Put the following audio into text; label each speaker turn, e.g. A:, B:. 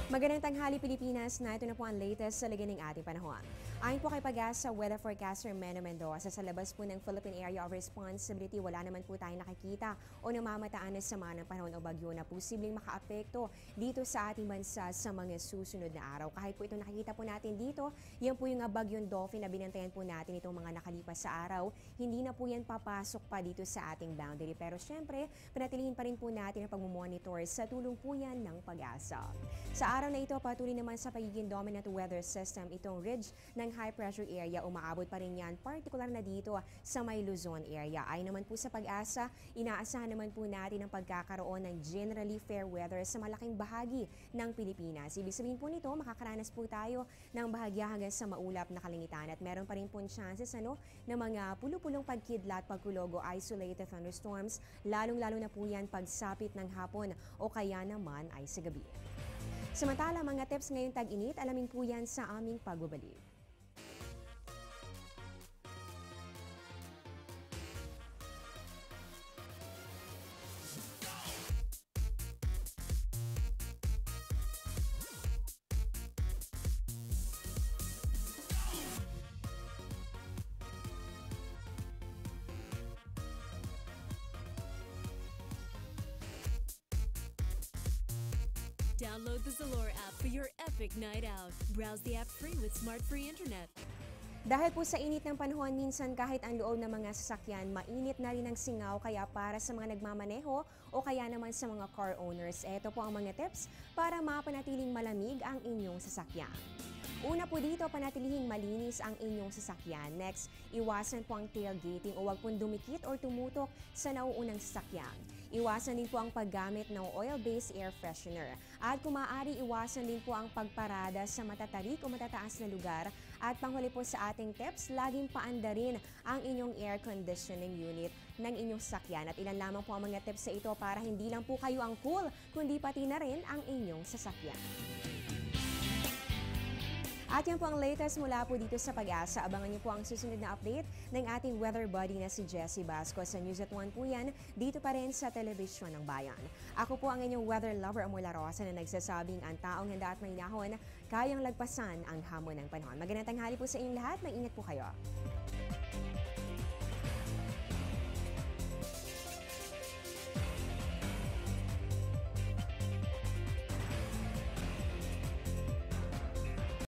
A: Magandang tanghali Pilipinas, na ito na po ang latest sa lagay ng ating panahon. Ayon po kay Pag-asa Weather Forecaster Meno Mendoza, sa labas po ng Philippine Area of Responsibility, wala naman po tayong nakikita o namamataan na sama ng panahon o bagyo na posibleng makaapekto dito sa ating bansa sa mga susunod na araw. Kahit po ito nakikita po natin dito, yan po yung bagyong Dolphin na binantayan po natin itong mga nakalipas sa araw. Hindi na po yan papasok pa dito sa ating boundary. Pero syempre, panatilihin pa rin po natin ang pagmumonitor sa tulong po yan ng Pag-asa. Sa araw na ito, patuloy naman sa pagiging dominant weather system itong ridge ng high pressure area. Umaabot pa rin yan, particular na dito sa may Luzon area. Ay naman po sa Pag-asa, inaasahan naman po natin ang pagkakaroon ng generally fair weather sa malaking bahagi ng Pilipinas. Ibig sabihin po nito, makakaranas po tayo ng bahagya hanggang sa maulap na kalangitan at meron pa rin po chances ng mga pulupulong pagkidlat, pagkulogo, isolated thunderstorms, lalong-lalo na po yan pagsapit ng hapon o kaya naman ay sa gabi. Samantala, mga tips ngayong tag-init, alamin po yan sa aming pagbabalik.
B: Download the Zalora app for your epic night out. Browse the app free with smart free internet.
A: Dahil po sa init ng panahon, minsan kahit ang loob ng mga sasakyan, mainit na rin ang singaw, kaya para sa mga nagmamaneho o kaya naman sa mga car owners, ito po ang mga tips para mapanatiling malamig ang inyong sasakyan. Una po dito, panatilihing malinis ang inyong sasakyan. Next, iwasan po ang tailgating o huwag pong dumikit o tumutok sa nauunang sasakyan. Iwasan din po ang paggamit ng oil-based air freshener. At kung maaari, iwasan din po ang pagparada sa matatarik o matataas na lugar. At panghuli po sa ating tips, laging paandarin ang inyong air conditioning unit ng inyong sasakyan. At ilan lamang po ang mga tips sa ito para hindi lang po kayo ang cool, kundi pati na rin ang inyong sasakyan. At yan po ang latest mula po dito sa Pag-asa. Abangan niyo po ang susunod na update ng ating weather buddy na si Jessie Basco. Sa News at 1 po yan, dito pa rin sa Telebisyon ng Bayan. Ako po ang inyong weather lover, Amula Rosa, na nagsasabing ang taong handa at mahinahon, kayang lagpasan ang hamon ng panahon. Magandang tanghali po sa inyong lahat. Mag-ingat po kayo.